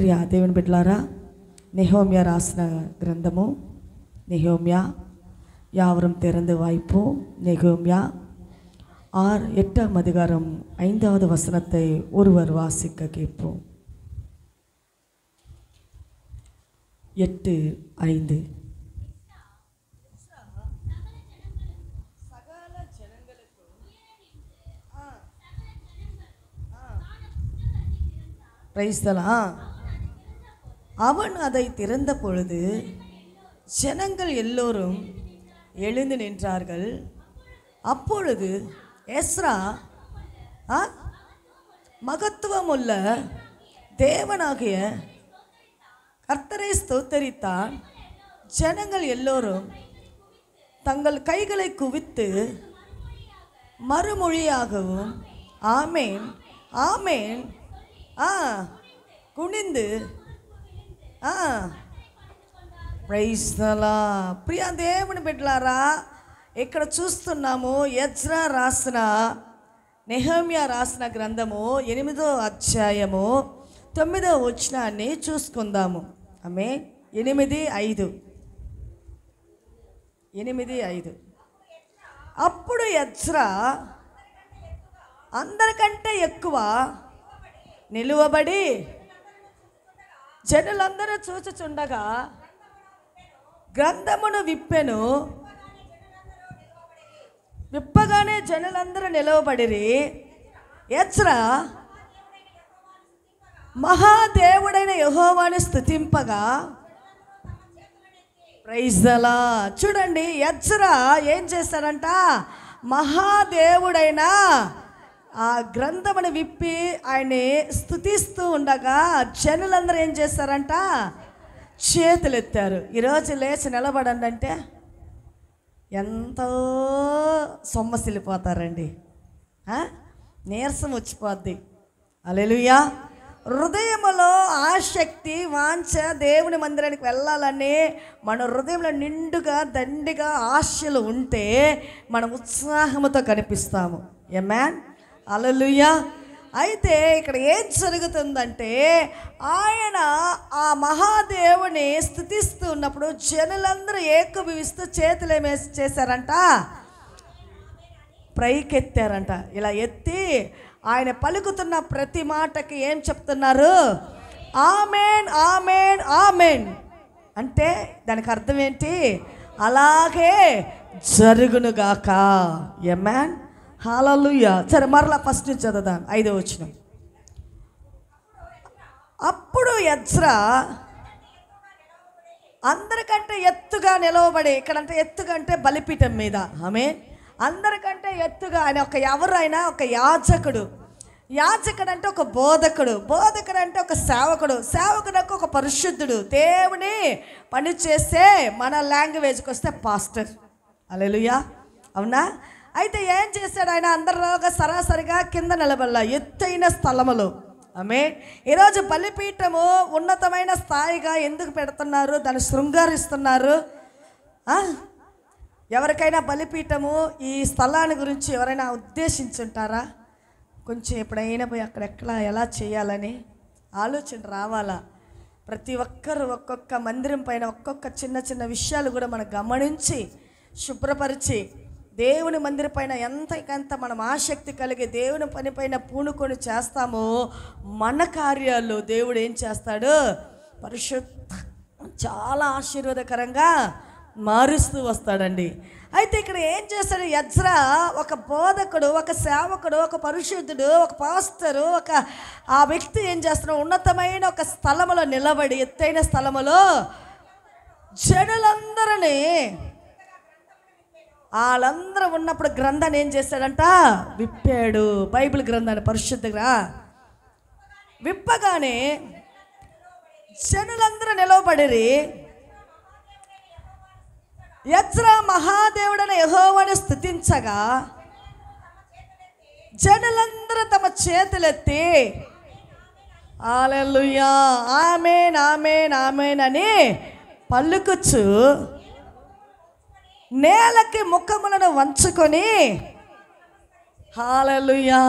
ప్రియా దేవుని బిడ్డలారా, నెహోమ్యా రాసిన గ్రంథము నెహోమ్యా யாவரும் திறந்து வாய்ப்போம். நெகோமியா 8ஆம் அதிகாரம் 5வது வசனத்தை ஒருவர் வாசிக்க கேட்போம். 8:5. அவன் அதை திறந்த பொழுது ஜனங்கள் எல்லோரும் எழுந்து நின்றார்கள். அப்பொழுது எஸ்ரா மகத்துவமுள்ள தேவனாகிய கர்த்தரை ஸ்தோத்தரித்தான். ஜனங்கள் எல்லோரும் தங்கள் கைகளை குவித்து மறுமொழியாகவும் ஆமேன் ஆமேன் குனிந்து ప్రైజ్ ద లార్డ్. ప్రియ దేవుని బిడ్డలారా, ఇక్కడ చూస్తున్నాము ఎజ్రా రాసిన నెహెమ్యా రాసిన గ్రంథము 8వ అధ్యాయము 9వ వచనాన్ని చూసుకుందాము. ఆమేన్. 8:5. అప్పుడు ఎజ్రా అందరికంటే ఎక్కువ నిలువబడి జనులందరూ చూచుచుండగా గ్రంథమును విప్పగానే జనులందరూ నిలవబడిరి. ఎజ్రా మహాదేవుడైన యెహోవాను స్తుతింపగా, ప్రైజ్ ద లార్డ్. చూడండి, ఎజ్రా ఏం చేశారంట? మహాదేవుడైన ఆ గ్రంథమును విప్పి ఆయన్ని స్తుతిస్తూ ఉండగా జనులందరూ ఏం చేశారంట? చేతులు ఎత్తారు. ఈరోజు లేచి నిలబడండి అంటే ఎంతో సొమ్మసిల్లిపోతారండి, నీరసం వచ్చిపోద్ది. హల్లెలూయా. హృదయములో ఆసక్తి వాంఛ దేవుని మందిరానికి వెళ్ళాలని మన హృదయంలో నిండుగా దండిగా ఆశలు ఉంటే మనం ఉత్సాహంతో కనిపిస్తాము. ఆమేన్. హల్లెలూయా. అయితే ఇక్కడ ఏం జరుగుతుందంటే, ఆయన ఆ మహాదేవుని స్తుతిస్తూ ఉన్నప్పుడు జనులందరూ ఏకీభవిస్తూ చేతులు ఏమి చేశారంట? పైకెత్తారంట. ఇలా ఎత్తి ఆయన పలుకుతున్న ప్రతి మాటకి ఏం చెప్తున్నారు? ఆమేన్ ఆమేన్ ఆమేన్ అంటే దానికి అర్థం ఏంటి? అలాగే జరుగునుగాక. ఆమేన్. హల్లెలూయా. సరే, మరలా ఫస్ట్ నుంచి చదువుదాం. 5వ వచనం. అప్పుడు ఎజ్రా అందరికంటే ఎత్తుగా నిలవబడి, ఇక్కడంటే ఎత్తుగా అంటే బలిపీఠం మీద, ఆమేన్, అందరికంటే ఎత్తుగా ఆయన ఎవరైనా ఒక యాజకుడు అంటే ఒక బోధకుడు అంటే ఒక సేవకుడు అంటే ఒక పరిశుద్ధుడు, దేవుని పని చేసే మన లాంగ్వేజ్కి వస్తే పాస్టర్. హల్లెలూయా. అవునా? అయితే ఏం చేశాడు ఆయన? అందరిలోగా సరాసరిగా కింద నిలబడలా, ఎత్తైన స్థలములో. ఆమేన్. ఈరోజు బలిపీఠము ఉన్నతమైన స్థాయిగా ఎందుకు పెడుతున్నారు? దాన్ని శృంగారిస్తున్నారు. ఎవరికైనా బలిపీఠము ఈ స్థలాన్ని గురించి ఎవరైనా ఉద్దేశించుంటారా? కొంచెం ఎప్పుడైనా పోయి అక్కడెక్కడ ఎలా చేయాలని ఆలోచన రావాలా? ప్రతి ఒక్కరు ఒక్కొక్క మందిరం పైన ఒక్కొక్క చిన్న చిన్న విషయాలు కూడా మనం గమనించి శుభ్రపరిచి దేవుని మందిరం పైన ఎంతకంత మనం ఆసక్తి కలిగి దేవుని పని పైన పూనుకొని చేస్తామో మన కార్యాలు దేవుడు ఏం చేస్తాడు? పరిశుద్ధ చాలా ఆశీర్వాదకరంగా మారుస్తూ వస్తాడండి. అయితే ఇక్కడ ఏం చేస్తాడు ఎజ్రా? ఒక బోధకుడు, ఒక సేవకుడు, ఒక పరిశుద్ధుడు, ఒక పాస్టరు, ఆ వ్యక్తి ఏం చేస్తున్నాడు? ఉన్నతమైన ఒక స్థలములో నిలబడి, ఎత్తైన స్థలములో జనులందరినీ, వాళ్ళందరూ ఉన్నప్పుడు గ్రంథాన్ని ఏం చేశాడంట? విప్పాడు. బైబిల్ గ్రంథాన్ని పరిశుద్ధంగా విప్పగానే జనులందరూ నిలవబడిరి. ఎజ్రా మహాదేవుడైన యెహోవాను స్తుతించగా జనులందరూ తమ చేతులెత్తి హల్లెలూయా ఆమేన్ ఆమేన్ ఆమేన్ అని పలుకుచు నేలకి ముఖములను వంచుకొని హల్లెలూయా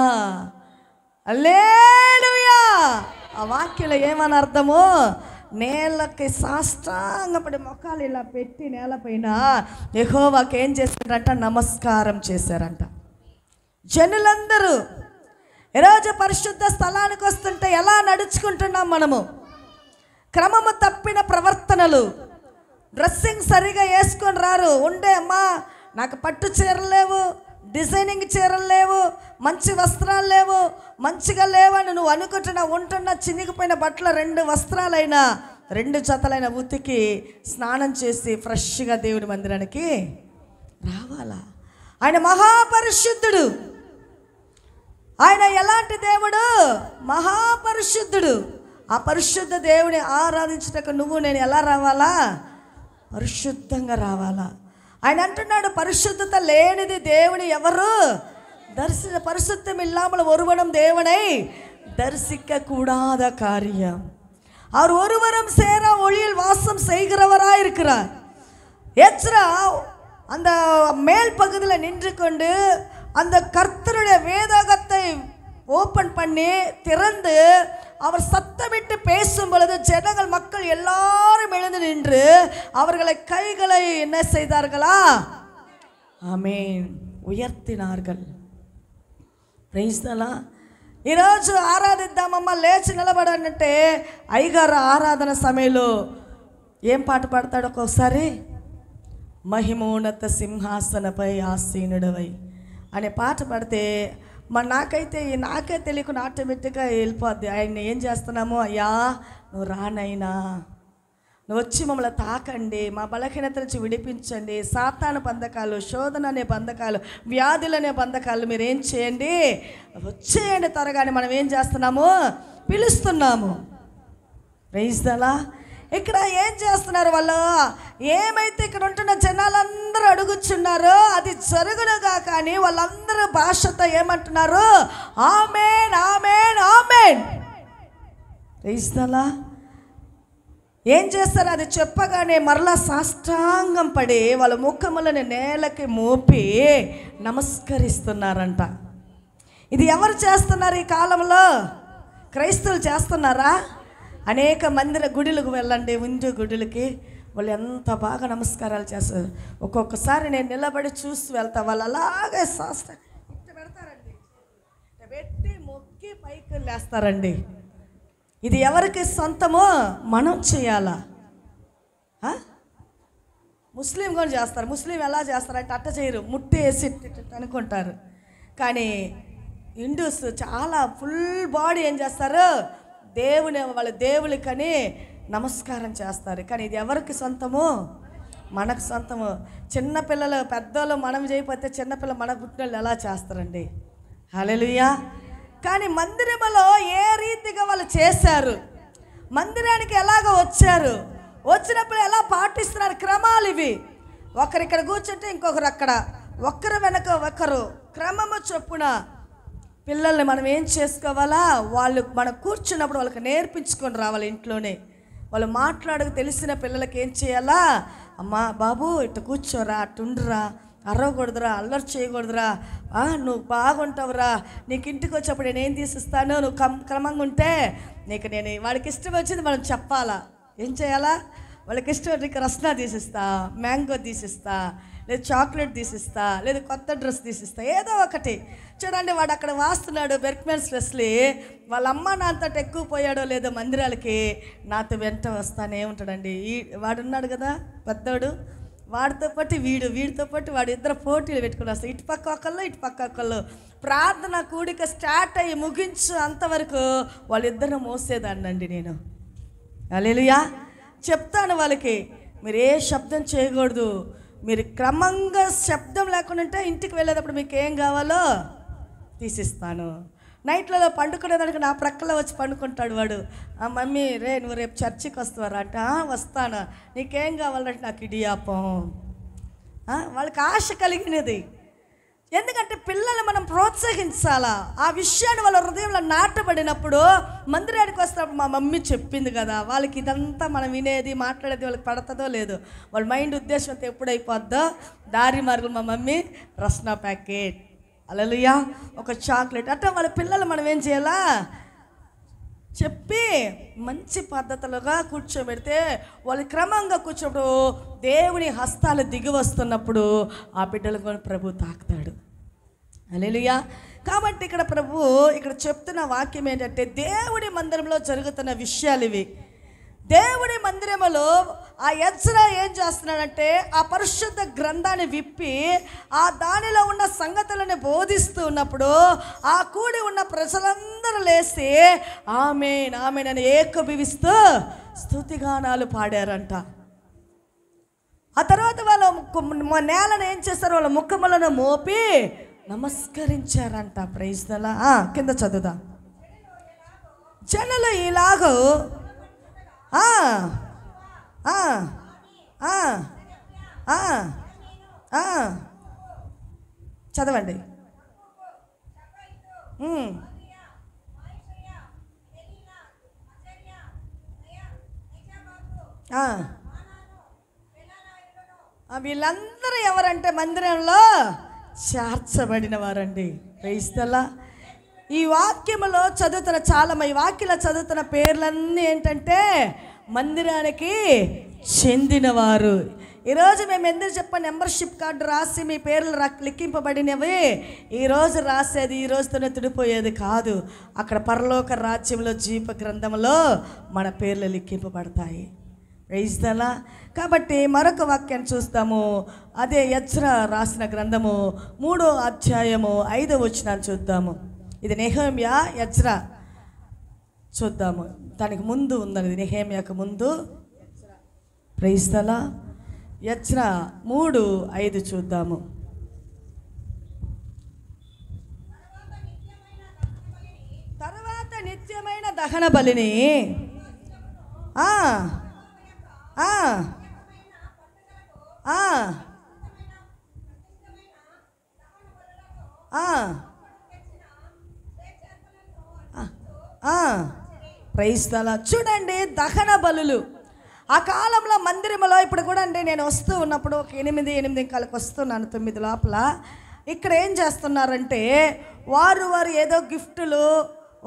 హల్లెలూయా ఆ వాక్యంలో ఏమని అర్థము? నేలకి సాష్టాంగపడి మొక్కలు ఇలా పెట్టి నేలపైన యెహోవాకి ఏం చేశారంట? నమస్కారం చేశారంట. జనులందరూ ఈరోజు పరిశుద్ధ స్థలానికి వస్తుంటే ఎలా నడుచుకుంటున్నాం మనము? క్రమము తప్పిన ప్రవర్తనలు, డ్రెస్సింగ్ సరిగా వేసుకొని రారు. ఉండే అమ్మా నాకు పట్టు చీరలు లేవు, డిజైనింగ్ చీరలు లేవు, మంచి వస్త్రాలు లేవు, మంచిగా లేవని నువ్వు అనుకుంటున్నా. ఉంటున్న చినిగిపోయిన బట్టల 2 వస్త్రాలైనా 2 జతలైన ఉతికి స్నానం చేసి ఫ్రెష్గా దేవుడి మందిరానికి రావాలా? ఆయన మహాపరిశుద్ధుడు. ఆయన ఎలాంటి దేవుడు? మహాపరిశుద్ధుడు. ఆ పరిశుద్ధ దేవుని ఆరాధించటకు నువ్వు నేను ఎలా రావాలా? పరిశుద్ధంగా రావాలా? ఆయన అంటున్నాడు, పరిశుద్ధత లేనిది దేవుని ఎవరు பரிசுத்தம் இல்லாமல் ஒருவனும் தேவனை தரிசிக்க கூடாத காரியம். அவர் ஒருவரும் சேர ஒளியில் வாசம் செய்கிறவராய் இருக்கிறார். எத்ரா அந்த மேல் பகுதியில் நின்று கொண்டு அந்த கர்த்தருடைய வேதகத்தை ஓப்பன் பண்ணி திறந்து அவர் சத்தமிட்டு பேசும் பொழுது ஜனங்கள் மக்கள் எல்லாரும் எழுந்து நின்று அவர்களை கைகளை என்ன செய்தார்களா? ஆமென், ఉయర్తినాர்கள். Praise the lord. ఈరోజు ఆరాధిద్దామమ్మా, లేచి నిలబడాలంటే అయ్యగారు ఆరాధన సమయంలో ఏం పాట పాడతాడు? ఒక్కొక్కసారి మహిమోన్నత సింహాసనపై ఆసీనుడవై అనే పాట పాడితే నాకే తెలియకుండా ఆటోమేటిక్గా వెళ్ళిపోద్ది. ఆయన ఏం చేస్తున్నాము? అయ్యా నువ్వు రానైనా, నువ్వు వచ్చి మమ్మల్ని తాకండి, మా బలహీనత నుంచి విడిపించండి, సాతాను బంధకాలు, శోధన అనే బంధకాలు, వ్యాధులు అనే బంధకాలు మీరు ఏం చేయండి, వచ్చేయండి త్వరగానే. మనం ఏం చేస్తున్నాము? పిలుస్తున్నాము. Praise the lord. ఇక్కడ ఏం చేస్తున్నారు వాళ్ళు? ఏమైతే ఇక్కడ ఉంటున్న జనాలందరూ అడుగుచున్నారో అది జరుగునుగా, కానీ వాళ్ళందరూ భాషతో ఏమంటున్నారు? ఆమేన్, ఆమేన్, ఆమేన్. Praise the lord. ఏం చేస్తారు? అది చెప్పగానే మరలా సాష్టాంగం పడి వాళ్ళ ముఖములను నేలకి మోపి నమస్కరిస్తున్నారంట. ఇది ఎవరు చేస్తున్నారు ఈ కాలంలో? క్రైస్తవులు చేస్తున్నారా? అనేక మందిర గుడులకు వెళ్ళండి, హిందూ గుడులకి, వాళ్ళు ఎంత బాగా నమస్కారాలు చేస్తారు. ఒక్కొక్కసారి నేను నిలబడి చూసి వెళ్తా, వాళ్ళు అలాగే పెడతారండి, పెట్టి మొక్కి పైకి లేస్తారండి. ఇది ఎవరికి సొంతమో? మనం చేయాలా? ముస్లిం కూడా చేస్తారు. ముస్లిం ఎలా చేస్తారంటే అట్ట చేయరు, ముట్టేసి అనుకుంటారు. కానీ హిందూస్ చాలా ఫుల్ బాడీ ఏం చేస్తారు? వాళ్ళ దేవుళ్ళకని నమస్కారం చేస్తారు. కానీ ఇది ఎవరికి సొంతము? మనకు సొంతము. చిన్నపిల్లలు పెద్దోళ్ళు మనం చేయకపోతే చిన్నపిల్లలు మన పుట్టినోళ్ళు ఎలా చేస్తారండి? హల్లెలూయా. కానీ మందిరంలో ఏ రీతిగా వాళ్ళు చేశారు, మందిరానికి ఎలాగ వచ్చారు, వచ్చినప్పుడు ఎలా పాటిస్తున్నారు, క్రమాలు ఇవి. ఒకరు ఇక్కడ కూర్చుంటే ఇంకొకరు అక్కడ, ఒక్కరు వెనక ఒకరు, క్రమము చొప్పున పిల్లల్ని మనం ఏం చేసుకోవాలా? వాళ్ళు మనం కూర్చున్నప్పుడు వాళ్ళకి నేర్పించుకొని రావాలి. ఇంట్లోనే వాళ్ళు మాట్లాడక తెలిసిన పిల్లలకి ఏం చేయాలా? అమ్మా బాబు ఇట్లా కూర్చోరా, అట్టుండురా, అరవకూడదురా, అల్లరి చేయకూడదురా, నువ్వు బాగుంటావురా, నీకు ఇంటికి వచ్చేప్పుడు నేనేం తీసిస్తాను, నువ్వు క్రమంగా ఉంటే నీకు నేను. వాడికి ఇష్టం వచ్చింది మనం చెప్పాలా? ఏం చేయాలా? వాళ్ళకి ఇష్టం నీకు రస్నా తీసిస్తా, మ్యాంగో తీసిస్తా, లేదు చాక్లెట్ తీసిస్తా, లేదు కొత్త డ్రెస్ తీసిస్తా, ఏదో ఒకటి. చూడండి, వాడు అక్కడ వాస్తున్నాడు బెర్క్మెన్స్ వెస్లీ, వాళ్ళ అమ్మ నాతో ఎక్కువ పోయాడో లేదో మందిరాలకి, నాతో వెంట వస్తానే ఉంటాడండి. వాడున్నాడు కదా పెద్దోడు, వాడితో పాటు వీడితో పాటు వాడు, ఇద్దరు పోటీలు పెట్టుకుని వస్తాయి. ఇటు పక్క ఒకళ్ళు ఇటు పక్క ఒకళ్ళు. ప్రార్థన కూడిక స్టార్ట్ అయ్యి ముగించు అంతవరకు వాళ్ళిద్దరిని మోసేదాన్నండి నేను. హల్లెలూయా. చెప్తాను వాళ్ళకి, మీరు ఏ శబ్దం చేయకూడదు, మీరు క్రమంగా శబ్దం లేకుండా ఉంటే ఇంటికి వెళ్ళేటప్పుడు మీకు ఏం కావాలో తీసిస్తాను. నైట్లలో పండుకునేదానికి నా ప్రక్కలో వచ్చి పండుకుంటాడు వాడు. మమ్మీ రే నువ్వు రేపు చర్చికి వస్తావారా అంటే, వస్తాను. నీకేం కావాలంటే నాకు ఇడియాపం. వాళ్ళకి ఆశ కలిగినది. ఎందుకంటే పిల్లలు మనం ప్రోత్సహించాలా. ఆ విషయాన్ని వాళ్ళ హృదయంలో నాటబడినప్పుడు మందిరానికి వస్తున్నప్పుడు మా మమ్మీ చెప్పింది కదా, వాళ్ళకి ఇదంతా మనం వినేది మాట్లాడేది వాళ్ళకి పడుతుందో లేదో, వాళ్ళ మైండ్ ఉద్దేశం అంతా ఎప్పుడైపోద్దో, దారి మార్గం మా మమ్మీ రస్నా ప్యాకెట్, హల్లెలూయా, ఒక చాక్లెట్, అట్లా వాళ్ళ పిల్లలు మనం ఏం చేయాలా? చెప్పి మంచి పద్ధతులుగా కూర్చోబెడితే వాళ్ళు క్రమంగా కూర్చోప్పుడు దేవుని హస్తాలు దిగి వస్తున్నప్పుడు ఆ బిడ్డలకు ప్రభు తాకుతాడు. హల్లెలూయా. కాబట్టి ఇక్కడ ప్రభు ఇక్కడ చెప్తున్న వాక్యం ఏంటంటే దేవుడి మందిరంలో జరుగుతున్న విషయాలు ఇవి. దేవుడి మందిరములో ఆ ఎజ్రా ఏం చేస్తున్నాడంటే ఆ పరిశుద్ధ గ్రంథాన్ని విప్పి ఆ దానిలో ఉన్న సంగతులను బోధిస్తూ ఉన్నప్పుడు ఆ కూడి ఉన్న ప్రజలందరూ లేచి ఆమేన్ ఆమేన్ అని ఏకీభవిస్తూ స్తుతిగానాలు పాడారంట. ఆ తర్వాత వాళ్ళ నేలను ఏం చేస్తారు, వాళ్ళ ముఖములను మోపి నమస్కరించారంట. Praise the lord. కింద చదువుదా. జనులు ఇలాగో చదవండి. వీళ్ళందరూ ఎవరంటే మందిరంలో చేర్చబడిన వారండి. Praise the lord. ఈ వాక్యములో చదువుతున్న ఈ వాక్యలో చదువుతున్న పేర్లన్నీ ఏంటంటే మందిరానికి చెందినవారు. ఈరోజు మేము ఎందుకు చెప్పాను, మెంబర్షిప్ కార్డు రాసి మీ పేర్లు లిఖింపబడినవి ఈరోజు రాసేది ఈ రోజుతోనే తుడిపోయేది కాదు. అక్కడ పరలోక రాజ్యంలో జీవ గ్రంథంలో మన పేర్లు లిఖింపబడతాయి. Praise the lord. కాబట్టి మరొక వాక్యాన్ని చూస్తాము. అదే ఎజ్రా రాసిన గ్రంథము 3వ అధ్యాయము 5వ వచనాన్ని చూద్దాము. ఇది నెహెమ్యా ఎజ్రా చూద్దాము. దానికి ముందు ఉందని నెహెమ్యాకు ముందు. Praise the lord. ఎజ్రా 3:5 చూద్దాము. తర్వాత నిత్యమైన దహన బలిని ప్రైజ్ ద లార్డ్. చూడండి, దహన బలులు ఆ కాలంలో మందిరంలో ఇప్పుడు కూడా అండి, నేను వస్తూ ఉన్నప్పుడు ఒక 8 వస్తున్నాను 9 లోపల. ఇక్కడ ఏం చేస్తున్నారంటే వారు ఏదో గిఫ్టులు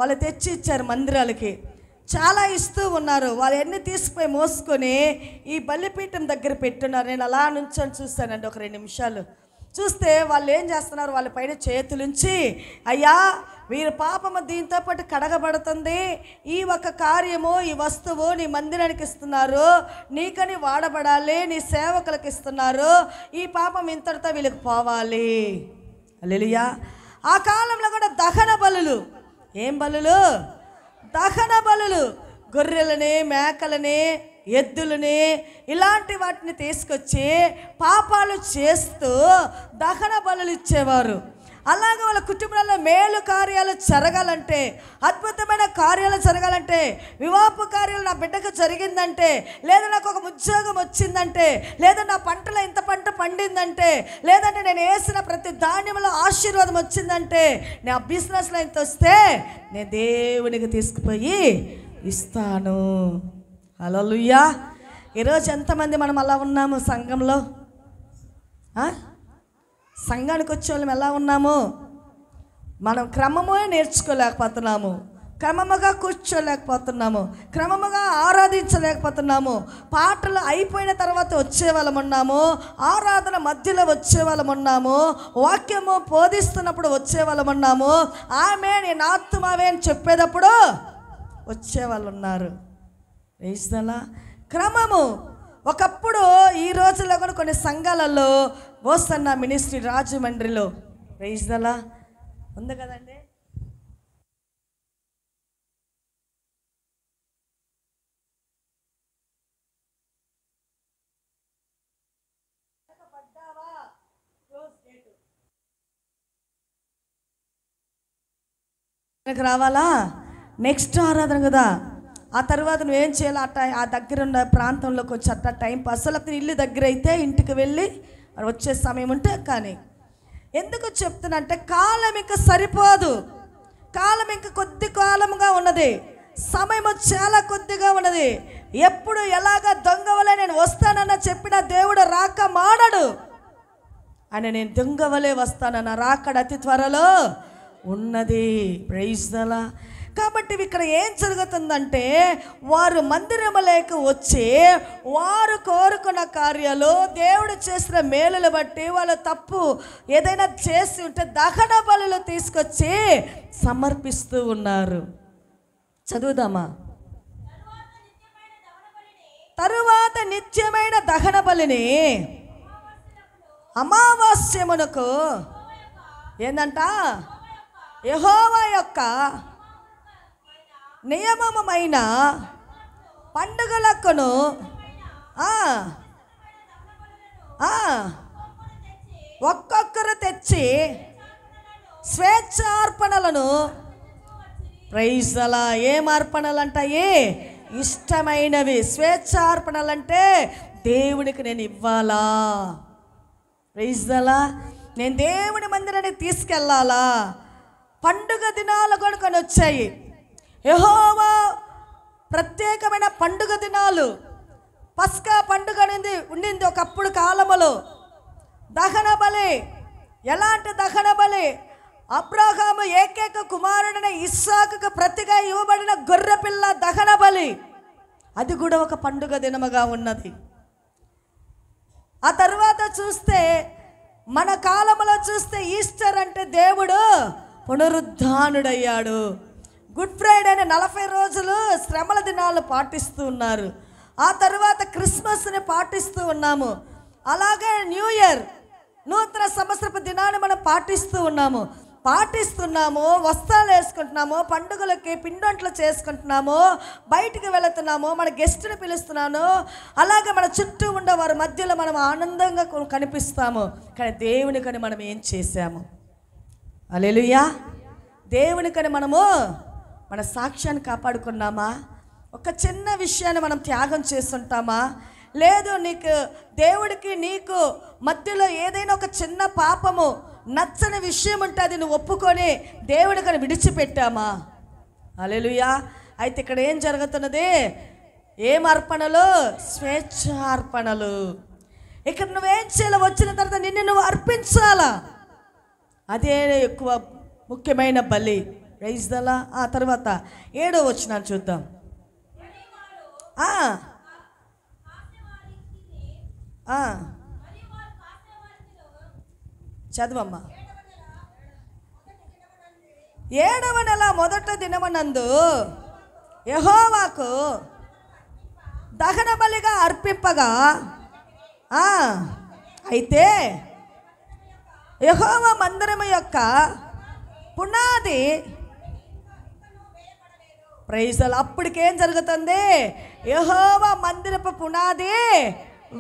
వాళ్ళు తెచ్చి ఇచ్చారు మందిరాలకి, చాలా ఇస్తూ ఉన్నారు. వాళ్ళు ఎన్ని తీసుకుపోయి మోసుకొని ఈ బలిపీఠం దగ్గర పెట్టున్నారు. నేను అలా నుంచొని చూస్తానండి ఒక 2 నిమిషాలు. చూస్తే వాళ్ళు ఏం చేస్తున్నారు, వాళ్ళ పైన చేతులుంచి, అయ్యా వీరి పాపము దీంతో పాటు కడగబడుతుంది, ఈ ఒక కార్యము ఈ వస్తువు నీ మందిరానికి ఇస్తున్నారు, నీకని వాడబడాలి, నీ సేవకులకు ఇస్తున్నారు, ఈ పాపం ఇంతటితో వీళ్ళకి పోవాలి. హల్లెలూయా. ఆ కాలంలో కూడా దహన బలులు, ఏం బలులు? దహన బలులు. గొర్రెలని, మేకలని, ఎద్దులని ఇలాంటి వాటిని తీసుకొచ్చి పాపాలు చేస్తూ దహన బలులు ఇచ్చేవారు. అలాగే వాళ్ళ కుటుంబాల్లో మేలు కార్యాలు జరగాలంటే, అద్భుతమైన కార్యాలు జరగాలంటే, వివాహపు కార్యాలు నా బిడ్డకు జరిగిందంటే, లేదా నాకు ఒక ఉద్యోగం వచ్చిందంటే, లేదా నా పంటలో ఇంత పంట పండిందంటే, లేదంటే నేను వేసిన ప్రతి ధాన్యంలో ఆశీర్వాదం వచ్చిందంటే, నా బిజినెస్లో ఇంత వస్తే నేను దేవునికి తీసుకుపోయి ఇస్తాను. హల్లెలూయా. ఈరోజు ఎంతమంది మనం అలా ఉన్నాము సంఘంలో? సంఘానికి వచ్చే వాళ్ళం ఎలా ఉన్నాము? మనం క్రమమే నేర్చుకోలేకపోతున్నాము, క్రమముగా కూర్చోలేకపోతున్నాము, క్రమముగా ఆరాధించలేకపోతున్నాము. పాటలు అయిపోయిన తర్వాత వచ్చే వాళ్ళం ఉన్నాము, ఆరాధన మధ్యలో వచ్చే వాళ్ళం ఉన్నాము, వాక్యము బోధిస్తున్నప్పుడు వచ్చే వాళ్ళం ఉన్నాము, ఆమె నేను ఆత్మవే అని చెప్పేటప్పుడు వచ్చేవాళ్ళు ఉన్నారు. Praise the lord. క్రమము. ఒకప్పుడు ఈ రోజుల్లో కూడా కొన్ని సంఘాలలో వస్తున్న మినిస్ట్రీ రాజమండ్రిలో ప్రైజ్ ద లార్డ్ ఉంది కదండి. రావాలా? నెక్స్ట్ ఆరాధన కదా. ఆ తర్వాత నువ్వేం చేయాలి, ఆ దగ్గర ఉన్న ప్రాంతంలో కొంచెం అట్లా టైం పాస్. అసలు అతని ఇల్లు దగ్గర అయితే ఇంటికి వెళ్ళి వచ్చే సమయం ఉంటే కానీ. ఎందుకు చెప్తున్నా అంటే కాలం ఇంకా సరిపోదు, కాలం ఇంకా కొద్ది కాలంగా ఉన్నది, సమయం చాలా కొద్దిగా ఉన్నది. ఎప్పుడు ఎలాగా దొంగవలే నేను వస్తానన్న చెప్పిన దేవుడు రాక మానడు అని, నేను దొంగవలే వస్తానన్న రాకడ అతి త్వరలో ఉన్నది. Praise the lord. కాబట్టి ఇక్కడ ఏం జరుగుతుందంటే వారు మందిరములోకి వచ్చి వారు కోరుకున్న కార్యాలు, దేవుడు చేసిన మేలులు బట్టి వాళ్ళు తప్పు ఏదైనా చేసి ఉంటే దహన బలులు తీసుకొచ్చి సమర్పిస్తూ ఉన్నారు. చదువుదామా? తరువాత నిత్యమైన దహన బలిని అమావాస్యమునకు ఏందంట, యెహోవా యొక్క నియమమైన పండుగలకును ఒక్కొక్కరు తెచ్చి స్వేచ్ఛార్పణలను, ప్రైజ్ అలా, ఏం అర్పణలు అంటాయి? ఇష్టమైనవి. స్వేచ్ఛార్పణలంటే దేవునికి నేను ఇవ్వాలా, ప్రైజ్ అలా, నేను దేవుని మందిరానికి తీసుకెళ్ళాలా. పండుగ దినాలు కూడా కొన్ని వచ్చాయి. యెహోవా ప్రత్యేకమైన పండుగ దినాలు. పస్కా పండుగ ఉండింది ఒకప్పుడు కాలములో. దహన బలి, ఎలాంటి దహన బలి? అబ్రహాము ఏకైక కుమారుడైన ఇస్సాకుకు ప్రతిగా ఇవ్వబడిన గొర్రెపిల్ల దహన బలి. అది కూడా ఒక పండుగ దినముగా ఉన్నది. ఆ తర్వాత చూస్తే మన కాలంలో చూస్తే ఈస్టర్ అంటే దేవుడు పునరుద్ధానుడయ్యాడు. గుడ్ ఫ్రైడే 40 రోజులు శ్రమల దినాలు పాటిస్తూ ఉన్నారు. ఆ తర్వాత క్రిస్మస్ని పాటిస్తూ ఉన్నాము. అలాగే న్యూ ఇయర్, నూతన సంవత్సరపు దినాన్ని మనం పాటిస్తున్నాము. వస్త్రాలు వేసుకుంటున్నాము, పండుగలకి పిండొంట్లు చేసుకుంటున్నాము, బయటికి వెళుతున్నాము, మన గెస్టుని పిలుస్తున్నాను. అలాగే మన చుట్టూ ఉండే వారి మధ్యలో మనం ఆనందంగా కనిపిస్తాము. కానీ దేవునికని మనం ఏం చేశాము? హల్లెలూయా. దేవునికని మనము మన సాక్ష్యాన్ని కాపాడుకున్నామా? ఒక చిన్న విషయాన్ని మనం త్యాగం చేస్తుంటామా? లేదు, దేవుడికి నీకు మధ్యలో ఏదైనా ఒక చిన్న పాపము, నచ్చని విషయం ఉంటే అది నువ్వు ఒప్పుకొని దేవుడికని విడిచిపెట్టామా? హల్లెలూయా. అయితే ఇక్కడ ఏం జరుగుతున్నది? ఏం అర్పణలు? స్వేచ్ఛార్పణలు. ఇక్కడ నువ్వేం చేయాలి? వచ్చిన తర్వాత నిన్ను నువ్వు అర్పించాలా. అదే ఎక్కువ ముఖ్యమైన బలి. Praise the lord. ఆ తర్వాత 7వ వచనం చూద్దాం. చదవమ్మా. 7వ నెల మొదట దినమునందు యెహోవాకు దహన బలిగా అర్పింపగా, అయితే యెహోవా మందిరము యొక్క పునాది, ప్రైజ్ ది లార్డ్, అప్పటికేం జరుగుతుంది? యెహోవా మందిరపు పునాది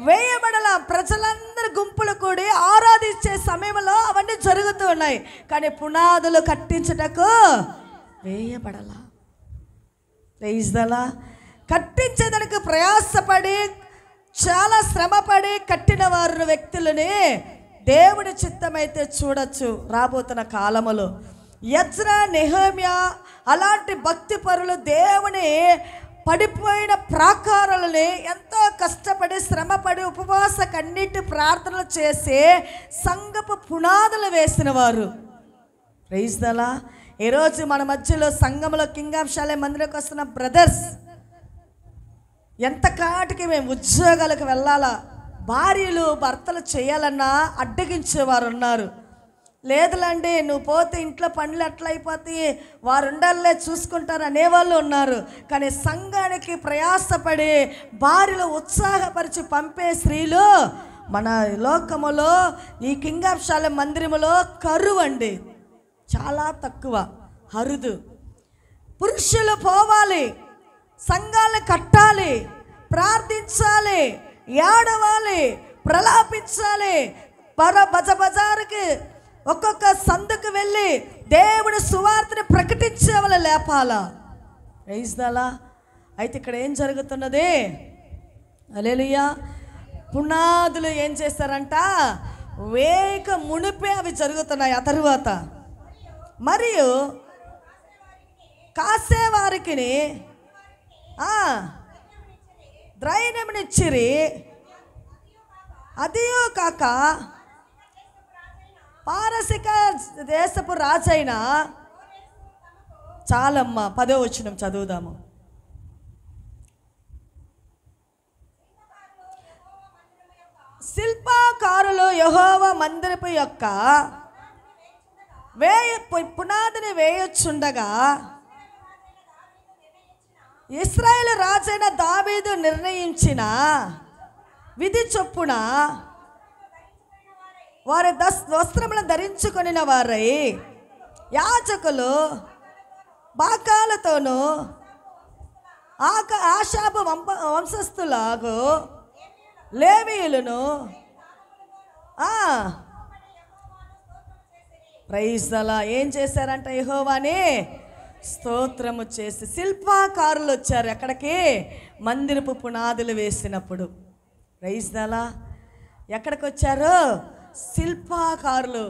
వేయబడాల. ప్రజలందరూ గుంపులు కూడి ఆరాధించే సమయంలో అవన్నీ జరుగుతూ ఉన్నాయి. కానీ పునాదులు కట్టించుటకు వేయబడాల. Praise the lord. కట్టించేదానికి ప్రయాసపడి చాలా శ్రమపడి కట్టిన వారు వ్యక్తులని దేవుడి చిత్తమైతే చూడొచ్చు రాబోతున్న కాలములో. ఎజ్రా, నెహెమ్యా అలాంటి భక్తి పరులు దేవుని పడిపోయిన ప్రాకారాలని ఎంతో కష్టపడి శ్రమపడి ఉపవాస కన్నీటి ప్రార్థనలు చేసి సంఘపు పునాదులు వేసిన వారు. Praise the lord. ఈరోజు మన మధ్యలో సంఘంలో కింగ్ ఆఫ్ షాలేం మందిరంకి వస్తున్న బ్రదర్స్, ఎంత కాటికి మేము ఉద్యోగాలకు వెళ్ళాలా, భార్యలు భర్తలు చేయాలన్నా అడ్డగించేవారు ఉన్నారు. లేదులండి, నువ్వు పోతే ఇంట్లో పనులు ఎట్లా అయిపోతాయి, వారు ఉండాలే చూసుకుంటారు అనేవాళ్ళు ఉన్నారు. కానీ సంఘానికి ప్రయాసపడి భార్యలు ఉత్సాహపరిచి పంపే స్త్రీలు మన లోకములో ఈ కింగ్ ఆఫ్ షాలేం మందిరములో కరువండి, చాలా తక్కువ, అరుదు. పురుషులు పోవాలి, సంఘాలు కట్టాలి, ప్రార్థించాలి, ఏడవాలి, ప్రలాపించాలి, బజారుకి ఒక్కొక్క సందుకు వెళ్ళి దేవుడి సువార్తని ప్రకటించే వాళ్ళు లేపాలా. Praise the lord. అయితే ఇక్కడ ఏం జరుగుతున్నది? హల్లెలూయా. పునాదులు ఏం చేస్తారంట? వేక మునిపే అవి జరుగుతున్నాయి. ఆ తరువాత మరియు కాసేవారికి ద్రైన్యమునిచ్చిరి. అదియో కాక పారసిక దేశపు రాజైన చాలమ్మా, 10వ వచనం చదువుదాము. శిల్పకారులు యెహోవా మందిరపు యొక్క పునాదిని వేయొచ్చుండగా ఇశ్రాయేలు రాజైన దావీదు నిర్ణయించిన విధి చొప్పున వారి వస్త్రములను ధరించుకొనిన వారై యాజకులు బాకాలతోనూ ఆషాబు వంశస్థులాగు లేవీయులను ప్రైజ్ అలా ఏం చేశారంట? యెహోవాని స్తోత్రము చేసి. శిల్పకారులు వచ్చారు ఎక్కడికి? మందిరపు పునాదులు వేసినప్పుడు. ప్రైజ్ అలా ఎక్కడికి వచ్చారు? శిల్పకారులు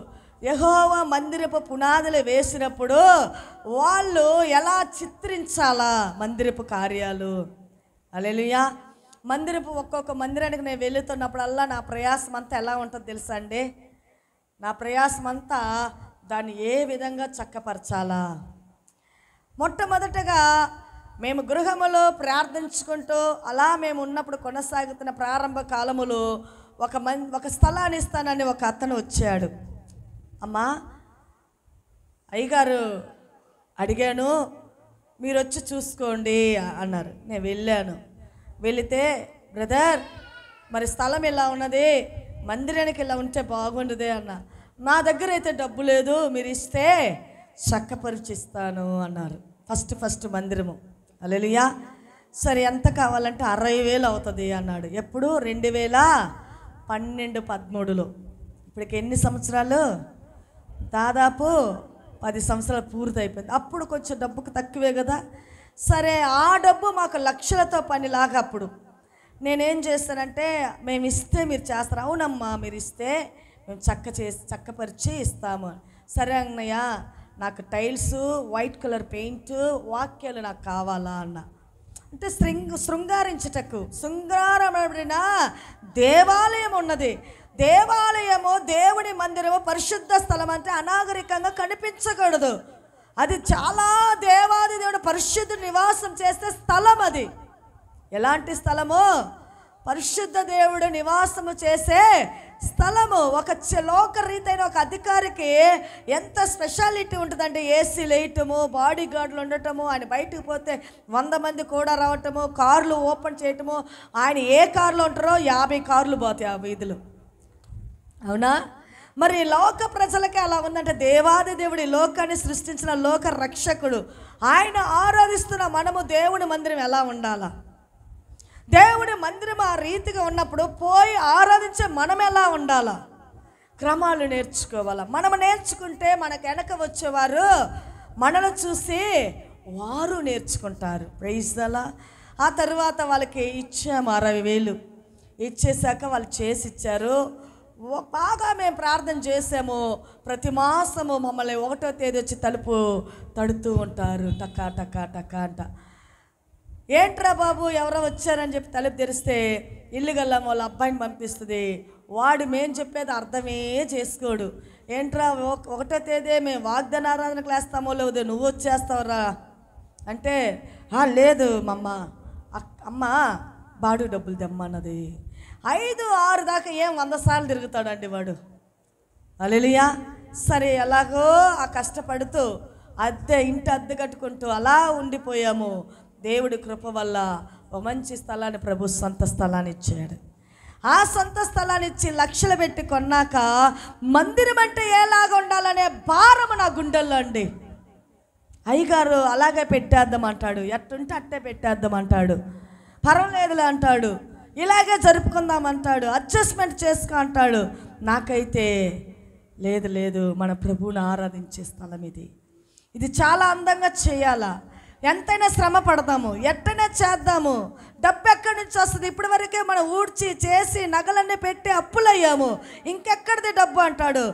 యెహోవా మందిరపు పునాదులు వేసినప్పుడు వాళ్ళు ఎలా చిత్రించాలా మందిరపు కార్యాలు. హల్లెలూయా. మందిరపు ఒక్కొక్క మందిరానికి నేను వెళుతున్నప్పుడల్లా నా ప్రయాసం అంతా ఎలా ఉంటుందో తెలుసా అండి? నా ప్రయాసం అంతా దాన్ని ఏ విధంగా చక్కపరచాలా. మొట్టమొదటగా మేము గృహములో ప్రార్థించుకుంటూ అలా మేము ఉన్నప్పుడు కొనసాగుతున్న ప్రారంభ కాలములో ఒక స్థలాన్ని ఇస్తానని ఒక అతను వచ్చాడు. అమ్మా, అయ్యగారు అడిగాను, మీరు వచ్చి చూసుకోండి అన్నారు. నేను వెళ్ళాను. వెళితే, బ్రదర్ మరి స్థలం ఎలా ఉన్నది, మందిరానికి ఇలా ఉంటే బాగుండదే అన్న. నా దగ్గర అయితే డబ్బు లేదు, మీరు ఇస్తే చక్కపరిచిస్తాను అన్నారు. ఫస్ట్ మందిరము. హల్లెలూయా. సరే ఎంత కావాలంటే 60,000 అవుతుంది అన్నాడు. ఎప్పుడు? 2012, 13లో. ఇప్పటికి ఎన్ని సంవత్సరాలు? దాదాపు 10 సంవత్సరాలు పూర్తి అయిపోయింది. అప్పుడు కొంచెం డబ్బుకు తక్కువే కదా. సరే, ఆ డబ్బు మాకు లక్షలతో పనిలాగా. అప్పుడు నేనేం చేస్తానంటే, మేము ఇస్తే మీరు చేస్తారు. అవునమ్మా, మీరు ఇస్తే మేము చక్కపరిచి ఇస్తాము. సరే అన్నయ్య, నాకు టైల్స్, వైట్ కలర్ పెయింట్, వాక్యాలు నాకు కావాలా అన్న. అంటే శృంగారించుటకు శృంగారమైన దేవాలయం ఉన్నది. దేవాలయము, దేవుని మందిరము, పరిశుద్ధ స్థలం అంటే అనాగరికంగా కనిపించకూడదు. అది చాలా దేవాది దేవుడు పరిశుద్ధ నివాసం చేసే స్థలం. అది ఎలాంటి స్థలము? పరిశుద్ధ దేవుడు నివాసము చేసే స్థలము. ఒక లోకరీతైన ఒక అధికారికి ఎంత స్పెషాలిటీ ఉంటుందంటే, ఏసీ లేయటము, బాడీ గార్డులు ఉండటము, ఆయన బయటకు పోతే 100 మంది కూడా రావటము, కార్లు ఓపెన్ చేయటము. ఆయన ఏ కారులో ఉంటారో 50 కార్లు పోతాయి ఆ వీధులు. అవునా? మరి లోక ప్రజలకి అలా ఉందంటే, దేవాది దేవుడి లోకాన్ని సృష్టించిన లోక రక్షకుడు ఆయన ఆరాధిస్తున్న మనము దేవుడి మందిరం ఎలా ఉండాలా? దేవుడి మందిరం ఆ రీతిగా ఉన్నప్పుడు పోయి ఆరాధించే మనం ఎలా ఉండాలా? క్రమాలు నేర్చుకోవాలా. మనము నేర్చుకుంటే మనకు వెనక వచ్చేవారు మనల్ని చూసి వారు నేర్చుకుంటారు. ప్రైజ్ అలా. ఆ తర్వాత వాళ్ళకి ఇచ్చాము 60,000. ఇచ్చేసాక వాళ్ళు చేసి ఇచ్చారు. బాగా మేము ప్రార్థన చేసాము. ప్రతి మాసము మమ్మల్ని 1వ తేదీ వచ్చి తలుపు తడుతూ ఉంటారు, టకా టకా టకా అంట. ఏంట్రా బాబు ఎవరో వచ్చారని చెప్పి తలుపు తెరిస్తే ఇల్లు గల్లం వాళ్ళ అబ్బాయిని పంపిస్తుంది. వాడు మేము చెప్పేది అర్థమే చేసుకోడు. ఏంట్రా 1వ తేదీ మేము వాగ్దాన ఆరాధనకు వేస్తామో లేదు, నువ్వు వచ్చేస్తావురా అంటే, లేదు మమ్మ, అమ్మ బాడు డబ్బులు తెమ్మన్నది. 5, 6 దాకా 100 సార్లు తిరుగుతాడండి వాడు. హల్లెలూయా. సరే, ఎలాగో ఆ కష్టపడుతూ ఇంటి అద్దె కట్టుకుంటూ అలా ఉండిపోయాము. దేవుడి కృప వల్ల ఒక మంచి స్థలాన్ని, ప్రభు సొంత స్థలాన్ని ఇచ్చాడు. ఆ సొంత స్థలాన్ని ఇచ్చి లక్షలు పెట్టి కొన్నాక మందిరం అంటే ఎలాగ ఉండాలనే భారము నా గుండెల్లో అండి. అయ్యగారు అలాగే పెట్టేద్దామంటాడు, ఎట్టుంటే అట్టే పెట్టేద్దామంటాడు, పర్వాలేదులే అంటాడు, ఇలాగే జరుపుకుందామంటాడు, అడ్జస్ట్మెంట్ చేసుకో అంటాడు. నాకైతే లేదు, మన ప్రభువుని ఆరాధించే స్థలం ఇది చాలా అందంగా చేయాలా. ఎంతైనా శ్రమ పడదాము, ఎట్టైనా చేద్దాము. డబ్బు ఎక్కడి నుంచి వస్తుంది? ఇప్పటి వరకే మనం ఊడ్చి చేసి నగలన్నీ పెట్టి అప్పులయ్యాము, ఇంకెక్కడిది డబ్బు అంటాడు.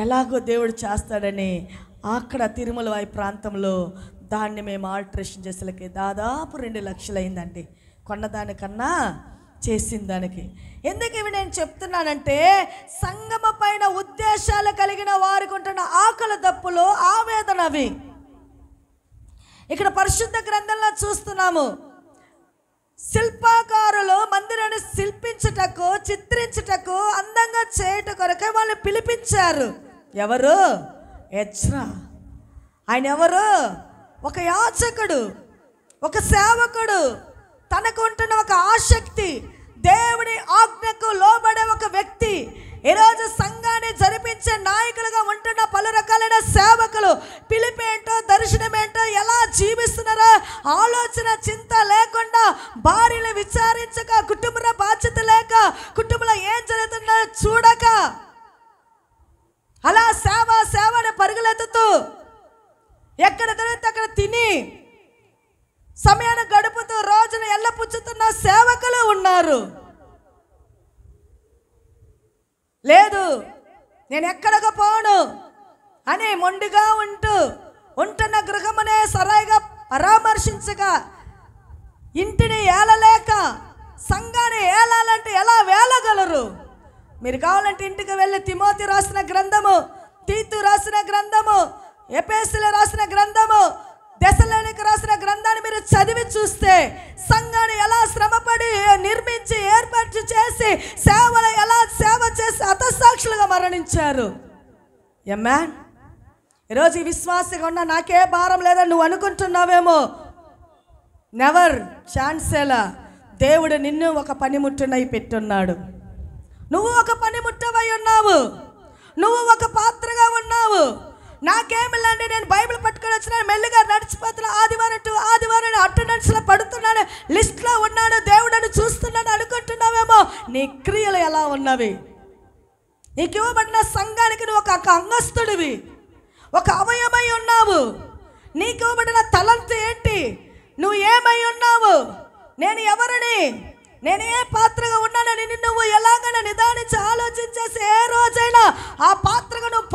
ఎలాగో దేవుడు చేస్తాడని అక్కడ తిరుమల వాయి ప్రాంతంలో దాన్ని మేము ఆల్టరేషన్ చేసేలకి దాదాపు 2 లక్షలు అయిందండి. కొన్నదానికన్నా చేసిన దానికి. ఎందుకు ఇవి నేను చెప్తున్నానంటే, సంగమ పైన ఉద్దేశాలు కలిగిన వారికి ఉంటున్న ఆకలి దప్పులు, ఆవేదన అవి. ఇక్కడ పరిశుద్ధ గ్రంథంలో చూస్తున్నాము, శిల్పకారులు మందిరాన్ని శిల్పించుటకు, చిత్రించుటకు, అందంగా చేయుట కొరకే వాళ్ళు పిలిపించారు. ఎవరు? ఎజ్రా. ఆయన ఎవరు? ఒక యాజకుడు, ఒక సేవకుడు, తనకు ఉంటున్న ఒక ఆసక్తి, దేవుని ఆజ్ఞకు లోబడే ఒక వ్యక్తి. ఈరోజు సంఘాన్ని జరిపించే నాయకులుగా ఉంటున్న పలు రకాలైన సేవకులు పిలిపేంటో, దర్శనమేంటో, ఎలా జీవిస్తున్నారో ఆలోచన చింత లేకుండా, భార్యలు విచారించక, కుటుంబ బాధ్యత లేక, కుటుంబంలో ఏం జరుగుతుందో చూడక, అలా సేవని పరుగులెత్తుతూ ఎక్కడ దొరికితే అక్కడ తిని సమయాన్ని గడుపుతూ రోజును ఎల్లపుచ్చుతున్న సేవకులు ఉన్నారు. లేదు, నేను ఎక్కడికి పోను అని మొండిగా ఉంటున్న గృహమునే సరాయిగా పరామర్శించగా, ఇంటిని ఏలలేక సంఘాన్ని ఏలాలంటే ఎలా వేలగలరు? మీరు కావాలంటే ఇంటికి వెళ్ళి తిమోతి రాసిన గ్రంథము, తీతు రాసిన గ్రంథము, ఎఫెసీయులు రాసిన గ్రంథము, దెసలోనికీయులకు రాసిన గ్రంథాన్ని మీరు చదివి చూస్తే సంఘాన్ని ఎలా శ్రమపడి నిర్మించి ఏర్పాటు చేసి సేవలు ఎలా సేవ చేసి హతసాక్షులుగా మరణించారు. ఆమేన్. ఈరోజు ఈ విశ్వాసంగా ఉన్న నాకే భారం లేదని నువ్వు అనుకుంటున్నావేమో. నెవర్ ఛాన్సేలా. దేవుడు నిన్ను ఒక పనిముట్టునై పెట్టున్నాడు. నువ్వు ఒక పనిముట్టవై ఉన్నావు. నువ్వు ఒక పాత్రగా ఉన్నావు. నాకేమిలండి, నేను బైబిల్ పట్టుకొని వచ్చిన మెల్లిగా నడిచిపోతున్నా, ఆదివారం అటెండెన్స్లో పడుతున్నాను, లిస్ట్లో ఉన్నాను, దేవుడని చూస్తున్నాను అనుకుంటున్నావేమో. నీ క్రియలు ఎలా ఉన్నవి? నీకు ఇవ్వబడిన సంఘానికి నువ్వు ఒక అంగస్తుడివి, ఒక అవయమై ఉన్నావు. నీకు ఇవ్వబడిన తలంతు ఏంటి? నువ్వు ఏమై ఉన్నావు? నేను ఎవరిని, నేను ఏ పాత్రగా ఉన్నానని నువ్వు ఎలాగైనా నిదానించి ఆలోచించేసి ఏ రోజైనా ఆ పాత్రగా నువ్వు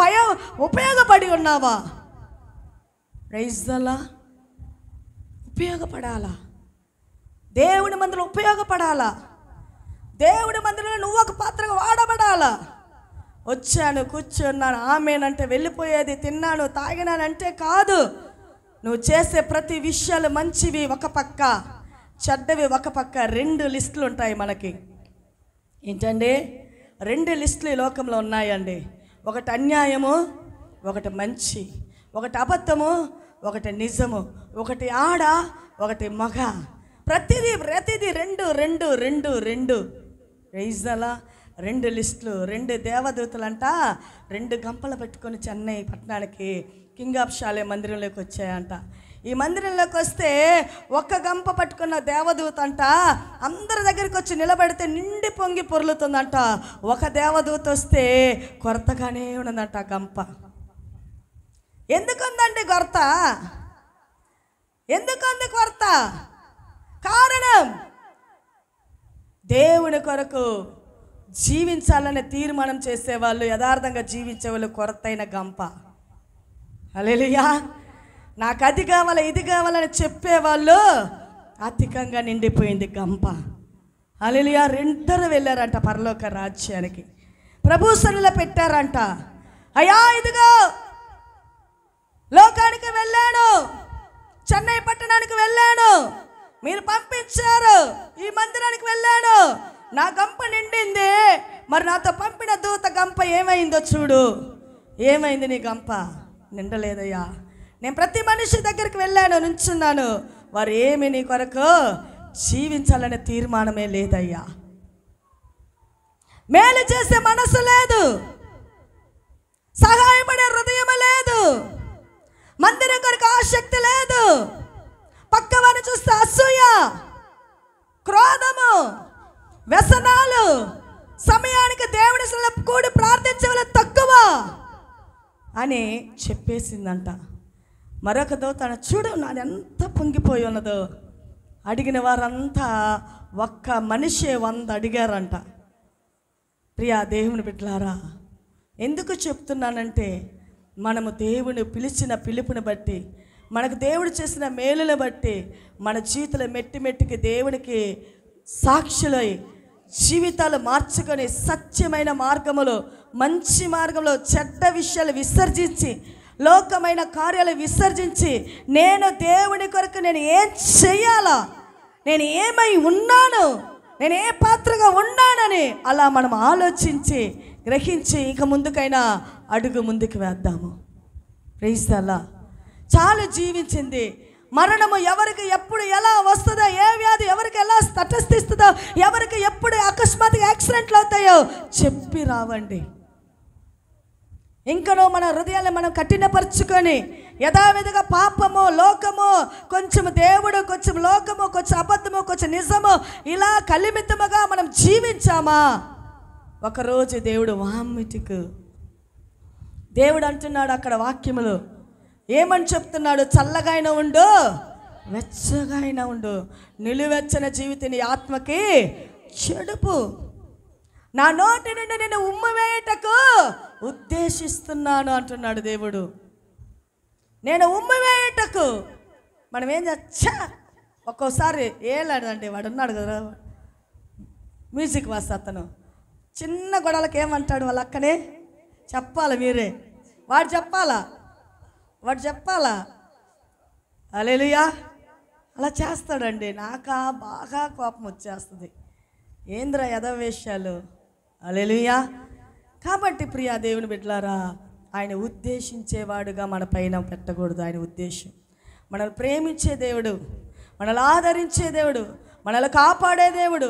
ఉపయోగపడి ఉన్నావా? Praise the lord. ఉపయోగపడాలా? దేవుడి మందిలో ఉపయోగపడాలా? దేవుడి మందిలో నువ్వు ఒక పాత్రగా వాడబడాలా? వచ్చాను, కూర్చున్నాను, ఆమెనంటే వెళ్ళిపోయేది, తిన్నాను, తాగినానంటే కాదు. నువ్వు చేసే ప్రతి విషయాలు మంచివి ఒక పక్క, చెడ్డవి ఒక పక్క. 2 లిస్టులు ఉంటాయి మనకి. ఏంటండి? 2 లిస్టులు ఈ లోకంలో ఉన్నాయండి. ఒకటి అన్యాయము, ఒకటి మంచి, ఒకటి అబద్ధము, ఒకటి నిజము, ఒకటి ఆడ, ఒకటి మగ. ప్రతిదీ 2 రైజలా 2 లిస్టులు. 2 దేవదూతలంట 2 గంపలు పెట్టుకొని చెన్నై పట్టణానికి కింగ్ ఆఫ్ షాలే మందిరంలోకి వచ్చాయంట. ఈ మందిరంలోకి వస్తే ఒక్క గంప పట్టుకున్న దేవదూత అంట అందరి దగ్గరికి వచ్చి నిలబడితే నిండి పొంగి పొర్లుతుందంట. ఒక దేవదూత వస్తే కొరతగానే ఉన్నదంట గంప. ఎందుకుందండి కొరత? ఎందుకుంది కొరత? కారణం, దేవుని కొరకు జీవించాలని తీర్మానం చేసేవాళ్ళు, యథార్థంగా జీవించేవాళ్ళు కొరతైన గంప. హల్లెలూయా. నాకు అది కావాలి, ఇది కావాలని చెప్పేవాళ్ళు అధికంగా నిండిపోయింది గంప. హల్లెలూయా. 2 వెళ్ళారంట పరలోక రాజ్యానికి. ప్రభు సన్నిధిలో పెట్టారంట. అయ్యా ఇదిగో లోకానికి వెళ్ళాను, చెన్నై పట్టణానికి వెళ్ళాను, మీరు పంపించారు, ఈ మందిరానికి వెళ్ళాను, నా గంప నిండింది, మరి నాతో పంపిన దూత గంప ఏమైందో చూడు. ఏమైంది నీ గంప? నిండలేదయ్యా. నేను ప్రతి మనిషి దగ్గరికి వెళ్ళాను, నుంచున్నాను, వారు ఏమి నీ కొరకు జీవించాలనే తీర్మానమే లేదయ్యా. మేలు చేసే మనసు లేదు, సహాయపడే హృదయం లేదు, మందిరం కొరకు ఆసక్తి లేదు, పక్కవారిని చూస్తే అసూయ, క్రోధము, వ్యసనాలు, సమయానికి దేవుడి కూడి ప్రార్థించే వాళ్ళు తక్కువ అని చెప్పేసిందంట. మరొక దూత చూడు నాది ఎంత పొంగిపోయి ఉన్నదో. అడిగిన వారంతా ఒక్క మనిషి 100 అడిగారంట. ప్రియా దేవుని బిడ్డలారా, ఎందుకు చెప్తున్నానంటే మనము దేవుని పిలిచిన పిలుపుని బట్టి, మనకు దేవుడు చేసిన మేలుని బట్టి మన జీవితంలో మెట్టికి దేవునికి సాక్షులై జీవితాలు మార్చుకొని సత్యమైన మార్గములో, మంచి మార్గంలో చెడ్డ విషయాలు విసర్జించి లోకమైన కార్యాలు విసర్జించి నేను దేవుని కొరకు నేను ఏం చెయ్యాలా, నేను ఏమై ఉన్నాను, నేను ఏ పాత్రగా ఉన్నానని అలా మనం ఆలోచించి గ్రహించి ఇక ముందుకైనా అడుగు ముందుకు వేద్దాము. Praise the lord. చాలు జీవించింది. మరణము ఎవరికి ఎప్పుడు ఎలా వస్తుందో, ఏ వ్యాధి ఎవరికి ఎలా తటస్థిస్తుందో, ఎవరికి ఎప్పుడు అకస్మాత్తుగా యాక్సిడెంట్లు అవుతాయో చెప్పి రావండి. ఇంకనూ మన హృదయాన్ని మనం కఠినపరుచుకొని యథావిధిగా పాపము, లోకము, కొంచెం దేవుడు, కొంచెం లోకము, కొంచెం అబద్ధము, కొంచెం నిజము, ఇలా కలిమితముగా మనం జీవించామా, ఒకరోజు దేవుడు వామిటికు దేవుడు అంటున్నాడు అక్కడ వాక్యములు ఏమని చెప్తున్నాడు? చల్లగా అయినా ఉండు, వెచ్చగా అయినా ఉండు, నిలువెచ్చని జీవితం నీ ఆత్మకి చెడుపు. నా నోటి నుండి నేను ఉమ్మివేయటకు ఉద్దేశిస్తున్నాను అంటున్నాడు దేవుడు. నేను ఉమ్మివేయటకు. మనం ఏం చచ్చా ఒక్కోసారి ఏలాడండి, వాడు ఉన్నాడు కదా మ్యూజిక్ వాస్ అతను, చిన్న గొడవలకు ఏమంటాడు వాళ్ళ అక్కనే చెప్పాలి, మీరే వాడు చెప్పాలా, వాడు చెప్పాలా. హల్లెలూయా. అలా చేస్తాడండి. నాకా బాగా కోపం వచ్చేస్తుంది. ఏంద్రా యథావేశాలు. హల్లెలూయా. కాబట్టి ప్రియా దేవుని బిడ్డలారా, ఆయన ఉద్దేశించేవాడుగా మన పైన పెట్టకూడదు. ఆయన ఉద్దేశం మనల్ని ప్రేమించే దేవుడు, మనల్ని ఆదరించే దేవుడు, మనల్ని కాపాడే దేవుడు,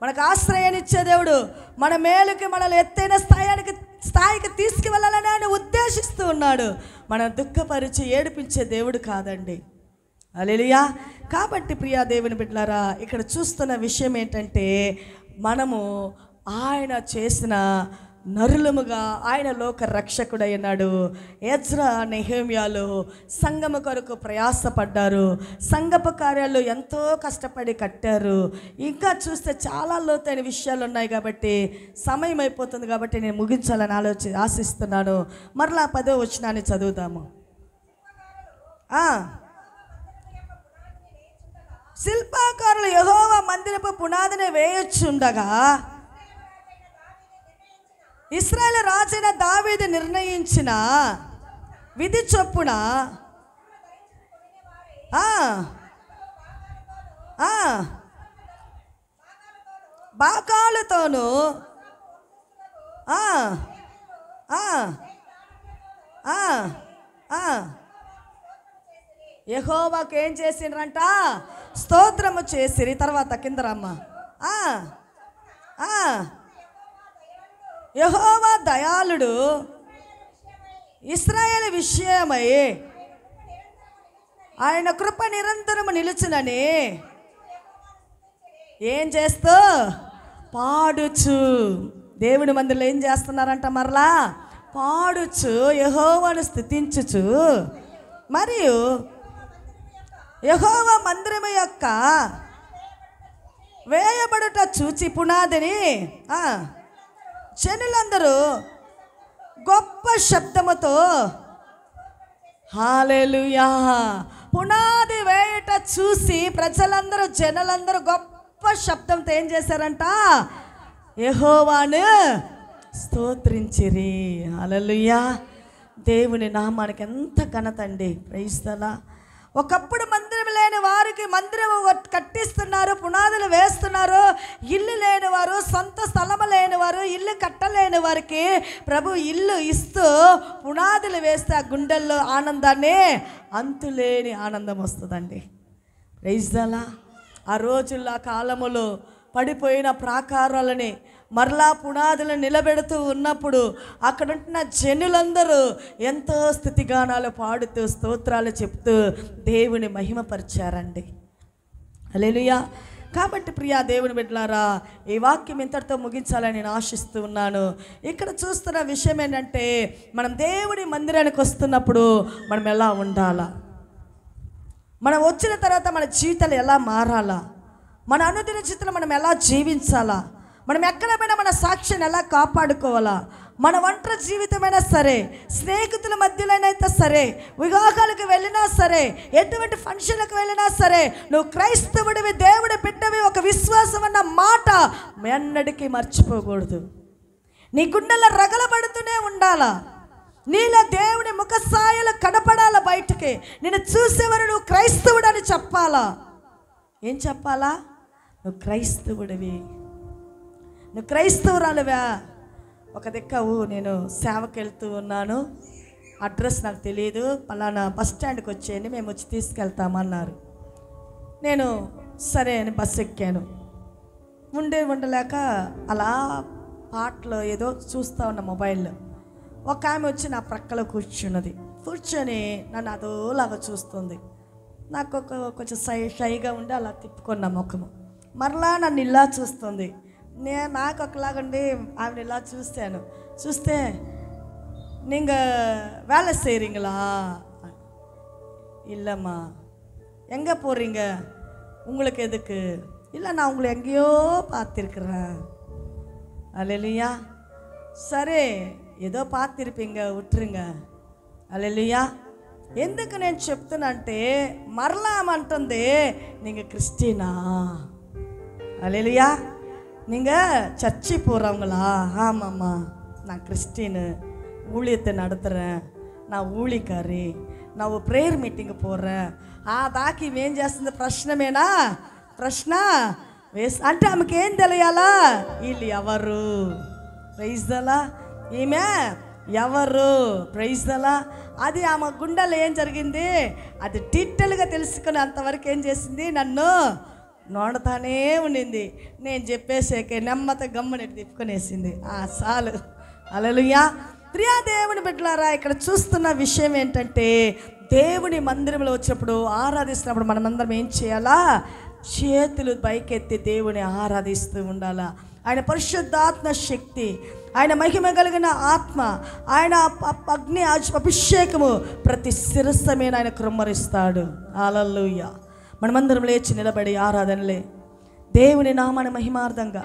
మనకు ఆశ్రయాన్నిచ్చే దేవుడు, మన మేలుకి మనల్ని ఎత్తైన స్థాయికి తీసుకువెళ్ళాలని ఆయన ఉద్దేశిస్తూ ఉన్నాడు. మన దుఃఖపరిచి ఏడిపించే దేవుడు కాదండి. హల్లెలూయా. కాబట్టి ప్రియా దేవుని బిడ్డలారా, ఇక్కడ చూస్తున్న విషయం ఏంటంటే, మనము ఆయన చేసిన నరులముగా ఆయన లోక రక్షకుడైనాడు. ఎజ్రా, నెహెమ్యాలు సంఘము కొరకు ప్రయాసపడ్డారు. సంఘపు కార్యాలు ఎంతో కష్టపడి కట్టారు. ఇంకా చూస్తే చాలా లోతైన విషయాలు ఉన్నాయి కాబట్టి సమయం అయిపోతుంది కాబట్టి నేను ముగించాలని ఆశిస్తున్నాను. మరలా 10వ వచనాన్ని చదువుదాము. శిల్పాకారులు యెహోవా మందిరపు పునాదిని వేయొచ్చుండగా ఇశ్రాయేలు రాజైన దావీదు నిర్ణయించిన విధి చొప్పున బాకాలతోనూ యెహోవాకు ఏం చేసిండ్రంట? స్తోత్రము చేసిరి. తర్వాత కిందరమ్మ, యెహోవా దయాళుడు ఇశ్రాయేలు విషయమై ఆయన కృప నిరంతరము నిలుచునని ఏం చేస్తూ పాడుచు. దేవుని మందిరంలో ఏం చేస్తున్నారంట? మరలా పాడుచు, యెహోవాను స్తుతించుచు, మరియు యెహోవా మందిరము యొక్క వేయబడుట చూచి పునాదిని జనులందరూ గొప్ప శబ్దముతో హల్లెలూయా. పునాది వేయట చూసి ప్రజలందరూ, జనులందరూ గొప్ప శబ్దంతో ఏం చేశారంట? యెహోవాను స్తోత్రించిరి. హల్లెలూయా. దేవుని నామానికి ఎంత ఘనత అండి. Praise the lord. ఒకప్పుడు మందిరం లేని వారికి మందిరం కట్టిస్తున్నారు, పునాదులు వేస్తున్నారు. ఇల్లు లేని వారు, సొంత స్థలము లేని వారు, ఇల్లు కట్టలేని వారికి ప్రభు ఇల్లు ఇస్తూ పునాదులు వేస్తే ఆ గుండెల్లో ఆనందాన్ని అంతులేని ఆనందం వస్తుందండి. Praise the lord. ఆ రోజుల్లో, ఆ కాలములో పడిపోయిన ప్రాకారాలని మరలా పునాదులను నిలబెడుతూ ఉన్నప్పుడు అక్కడుంటున్న జనులందరూ ఎంతో స్తుతిగానాలు పాడుతూ స్తోత్రాలు చెప్తూ దేవుని మహిమపరిచారండి. హల్లెలూయా. కాబట్టి ప్రియా దేవుని బిడ్డలారా, ఈ వాక్యం ఇంతటితో ముగించాలని నేను ఆశిస్తూ ఉన్నాను. ఇక్కడ చూస్తున్న విషయం ఏంటంటే, మనం దేవుని మందిరానికి వస్తున్నప్పుడు మనం ఎలా ఉండాలా, మనం వచ్చిన తర్వాత మన జీవితాలు ఎలా మారాలా, మన అనుదిన జీవితంలో మనం ఎలా జీవించాలా, మనం ఎక్కడ పోయినా మన సాక్ష్యాన్ని ఎలా కాపాడుకోవాలా, మన ఒంటరి జీవితమైనా సరే, స్నేహితుల మధ్యలోనైతే సరే, వివాహాలకు వెళ్ళినా సరే, ఎటువంటి ఫంక్షన్లకు వెళ్ళినా సరే, నువ్వు క్రైస్తవుడివి, దేవుడి బిడ్డవి, ఒక విశ్వాసం అన్న మాట ఎన్నటికీ మర్చిపోకూడదు. నీ గుండెల్లో రగలబడుతూనే ఉండాలా. నీలో దేవుని ముఖ సాయలు కనపడాలా బయటకి. నేను చూసేవారు నువ్వు క్రైస్తవుడు అని చెప్పాలా. ఏం చెప్పాలా? నువ్వు క్రైస్తవుడివి, నువ్వు క్రైస్తవురాలువా. ఒక దిక్కవు నేను సేవకి వెళ్తూ ఉన్నాను, అడ్రస్ నాకు తెలియదు, పలానా బస్ స్టాండ్కి వచ్చేయండి, మేము వచ్చి తీసుకెళ్తామన్నారు. నేను సరే అని బస్సు ఎక్కాను. ఉండలేక అలా పాటలో ఏదో చూస్తూ ఉన్న మొబైల్లో. ఒక ఆమె వచ్చి నా ప్రక్కలో కూర్చొని నన్ను అదోలాగా చూస్తుంది. నాకు కొంచెం షైగా ఉండి అలా తిప్పుకున్న ముఖము. మరలా నన్ను ఇలా చూస్తుంది. నాకు ఒకలాగండి ఆమెను ఇలా చూస్తే நீங்கள் வேலை செய்கிறீங்களா? இல்லைம்மா. எங்கே போகிறீங்க? உங்களுக்கு எதுக்கு? இல்லை, நான் உங்களை எங்கேயோ பார்த்துருக்குறேன். அல்லேலூயா. సరే, ఏదో பார்த்துருப்பீங்க, విட்டுరుங்க. அல்லேலూயா. ఎందుకు నేను చెప్తున్నంటే మరలా అంటుంది, நீங்கள் கிறிஸ்டினா? அல்லேலூயா. நீங்கள் சர்ச்சு போகிறவங்களா? ஆமாம்மா, நான் கிறிஸ்டின்னு, ஊழியத்தை நடத்துகிறேன், நான் ஊழிக்காரி, நான் ఒక ప్రేయర్ మీటింగ్ పోర్రా. ఆ దాకి ఏం చేస్తుంది? ప్రశ్న వేసి అంటే ఆమెకి ఏం తెలియాలా? వీళ్ళు ఎవరు? ప్రైజ్ దలా. ఈమె ఎవరు? ప్రైజ్ దలా. అది ఆమె గుండెలో ఏం జరిగింది అది డీటెయిల్గా తెలుసుకుని అంతవరకు ఏం చేసింది? నన్ను నోడతానే ఉండింది. నేను చెప్పేసాకే నెమ్మదిగా గమ్మనెట్టి తిప్పుకొనేసింది. చాలు. హల్లెలూయా. ప్రియా దేవుని బిడ్డలారా, ఇక్కడ చూస్తున్న విషయం ఏంటంటే, దేవుని మందిరంలో వచ్చినప్పుడు ఆరాధిస్తున్నప్పుడు మనమందరం ఏం చేయాలా? చేతులు పైకెత్తి దేవుని ఆరాధిస్తూ ఉండాలా. ఆయన పరిశుద్ధాత్మ శక్తి, ఆయన మహిమ కలిగిన ఆత్మ, ఆయన అగ్ని అభిషేకము ప్రతి శిరస్సు మీద ఆయన కృమ్మరిస్తాడు. హల్లెలూయా. మనమందరం లేచి నిలబడి ఆరాధనలే దేవుని నామాన్ని మహిమార్థంగా.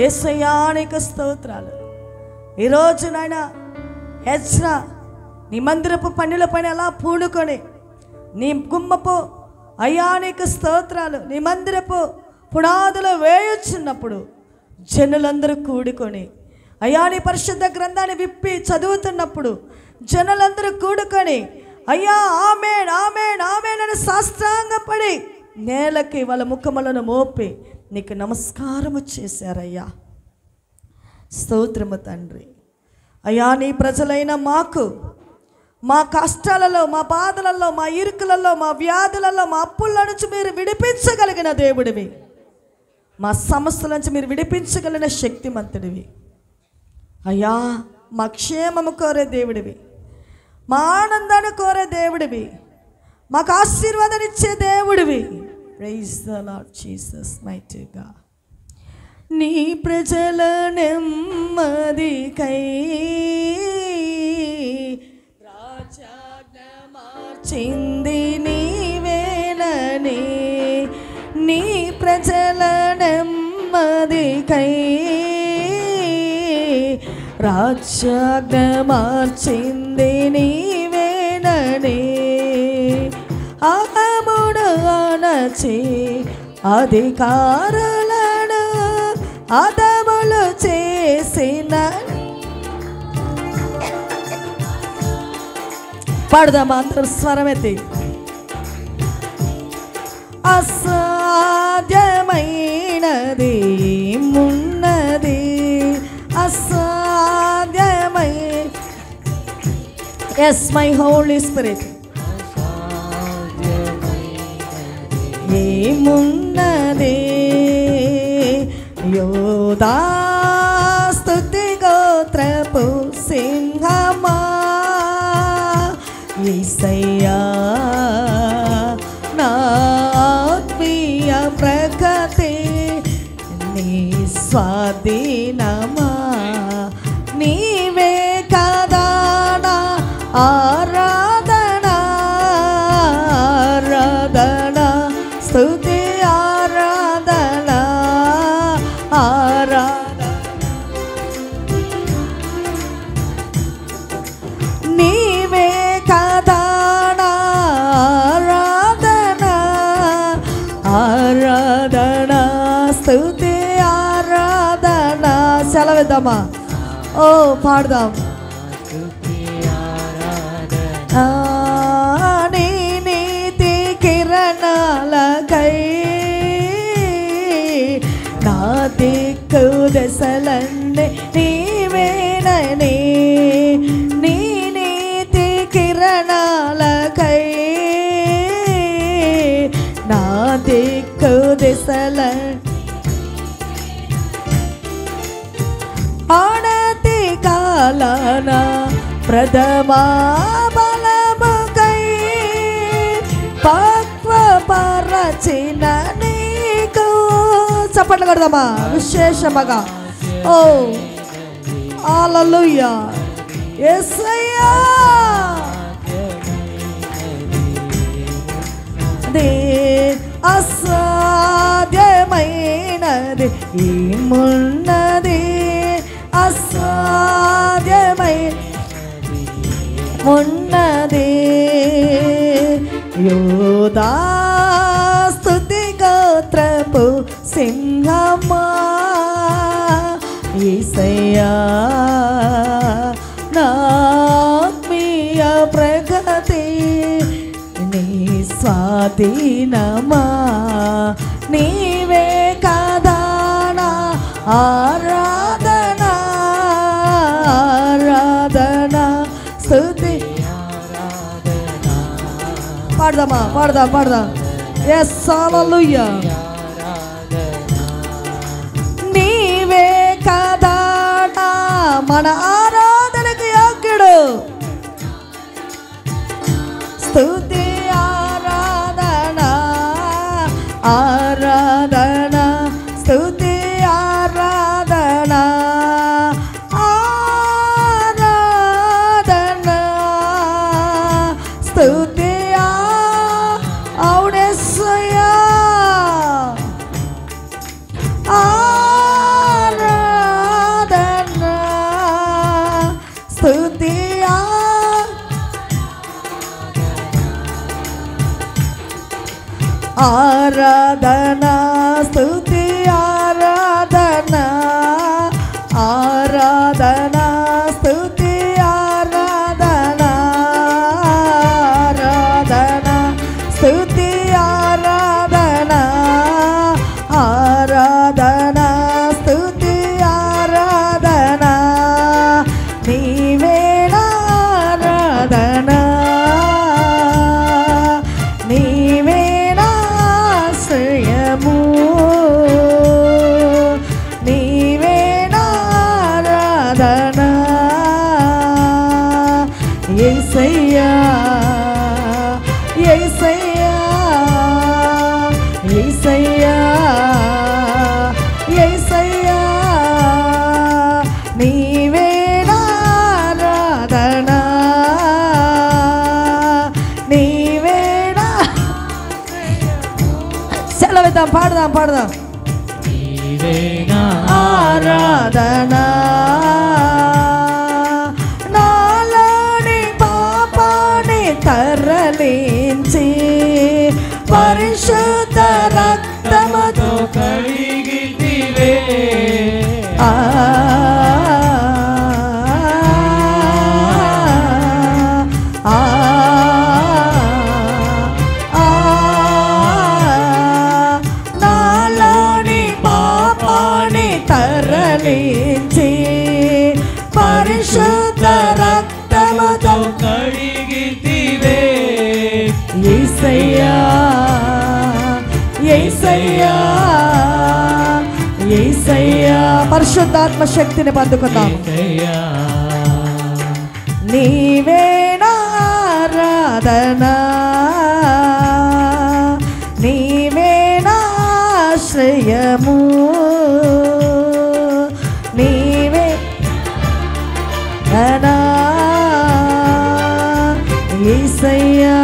యేసయ్యా నీకు స్తోత్రాలు. ఈరోజు నాయన ఎజ్రా నీ మందిరపు పన్నుల పైన ఎలా పూనుకొని నీ గుమ్మపు అయ్యా నీకు స్తోత్రాలు, నీ మందిరపు పునాదులు వేయుచున్నప్పుడు జనులందరూ కూడుకొని అయ్యా నీ పరిశుద్ధ గ్రంథాన్ని విప్పి చదువుతున్నప్పుడు జనులందరూ కూడుకొని అయ్యా ఆమేన్ ఆమేన్ ఆమేన్ అని సాష్టాంగపడి నేలకి వాళ్ళ ముఖములను మోపి నీకు నమస్కారము చేశారయ్యా. స్తోత్రము తండ్రి. అయ్యా నీ ప్రజలైన మాకు మా కష్టాలలో, మా బాధలలో, మా ఇరుకులలో, మా వ్యాధులలో, మా అప్పుల నుంచి మీరు విడిపించగలిగిన దేవుడివి. మా సమస్యల నుంచి మీరు విడిపించగలిగిన శక్తిమంతుడివి అయ్యా. మా క్షేమము కోరే దేవుడివి, మా ఆనందాన్ని కోరే దేవుడివి, మాకు ఆశీర్వాదాన్ని ఇచ్చే దేవుడివి. Praise the lord Jesus mighty God. నీ ప్రజల నెమ్మదికై రాజాజ్ఞ మార్చింది నీవేనని, నీ ప్రజల నెమ్మదికై రాజాజ్ఞ మార్చింది నీవేనని, అహముడు అణచి అధికారులను అదములు చేసిన. పాడుదామా అందరం స్వరమెత్తి. అసాధ్యమైనది మున్నది, అసాధ్యమై. Yes my holy spirit. ఏమున్నది యోధా స్తుతి గోత్రపు సింహమా, యేసయ్యా నా ఆత్మీయ ప్రగతి నీ స్వాధీనమా, నీవే కదా నా ఆరాధన, ఆరాధన స్తుతి ఆరాధన, ఆరాధన నీవే కదా నా ఆరాధన, ఆరాధన స్తుతి ఆరాధన. సెలవిద్దామా? ఓ పాడదాం. నీ నీతి కిరణాలకై నా దిక్కు దశలన్నీ నీవేనని, నీ నీతి కిరణాలకై నా దిక్కు దశలన్నీ ఆనతి కాలాన ప్రథమా బలముకై పక్వపరచిన నీకు చప్పట్లు కొడదామా విశేషముగా. ఓ హల్లెలూయా యేసయ్యా. అసాధ్యమైనది ఏమున్నది, అసాధ్యమైనది యోధా స్తుతి గోత్రపు సింహమా యేసయ్యా. నా ఆత్మీయ ప్రగతి నీ స్వాధీనమా, నీవే కదా నా ఆరాధన, ఆరాధన స్తుతి. పాడదామా పాడదాం. ఎస్ హల్లెలూయా. నీవే కదా మన ఆరాధనకు యోగ్యుడు, స్తుతి ఆరాధన, ఆరాధన స్తుతి ఆరాధన, ఆరాధన స్తుతి అవునెస్సయ్యా. ఆరాధన స్తుతి ఆరాధన స్తుతి ఆరాధన, ఆరాధన స్తుతి ఆరాధన, ఆరాధన స్తుతి ఆరాధన, ఆరాధన స్తుతి ఆరాధన, నీవే ఆరాధన, నీవే ఆశ్రయము, నీవే ఆరాధన యేసయ్యా. యేసయ్యా యేసయ్యా యేసయ్యా నీవే ఆరాధన, నీవే సెలవిద్దాం. పాడదాం. ఆరాధన నాలోని పాపాన్ని తరలించి పరిశుద్ధ రక్తముతో కడిగితివే. నాలోని పాపాన్ని తరలించి పరిశుద్ధ రక్తముతో కడిగితివే. యేసయ్యా. యేసయ్యా యేసయ్యా పరిశుద్ధాత్మ శక్తిని పొందుకుందాం. నీవే ఆరాధన, నీవే ఆశ్రయము, నీవే నా యేసయ్యా.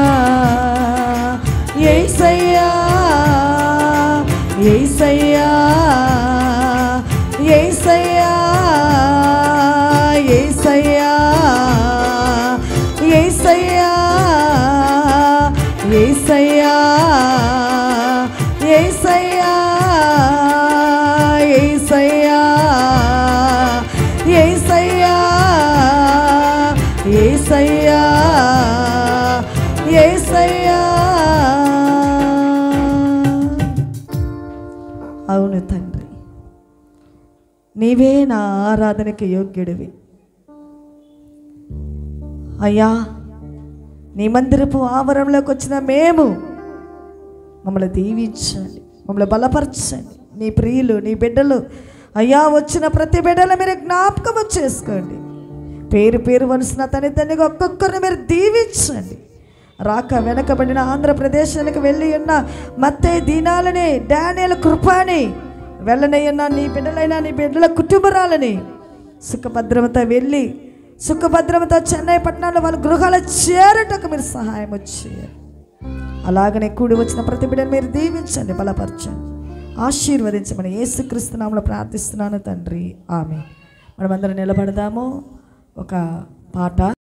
యేసయ్యా యేసయ్యా యేసయ్యా యేసయ్యా యేసయ్యా యేసయ్యా యేసయ్యా యేసయ్యా నీవే నా ఆరాధనకి యోగ్యుడివి అయ్యా. నీ మందిరపు ఆవరణలోకి వచ్చిన మేము మమ్మల్ని దీవించండి, మమ్మల్ని బలపరచండి. నీ ప్రియులు, నీ బిడ్డలు అయ్యా, వచ్చిన ప్రతి బిడ్డలు మీరు జ్ఞాపకం చేసుకోండి. పేరు పేరు వలసిన తల్లిదండ్రులు ఒక్కొక్కరిని మీరు దీవించండి. రాక వెనకబడిన ఆంధ్రప్రదేశానికి వెళ్ళి ఉన్న మత్తయి దీనాలని, డానియేలు కృపాని వెళ్ళనయ్యన్న నీ బిడ్డలైనా నీ బిడ్డల కుటుంబరాలని సుఖభద్రమతో వెళ్ళి సుఖభద్రమతో చెన్నై పట్టణంలో వాళ్ళ గృహాల చేరటకు మీరు సహాయం వచ్చేయాలి. అలాగనే కూడి వచ్చిన ప్రతి బిడ్డను మీరు దీవించండి, బలపరచండి, ఆశీర్వదించమని యేసుక్రీస్తు నామములో ప్రార్థిస్తున్నాను తండ్రి, ఆమేన్. మనమందరం నిలబడదాము. ఒక పాట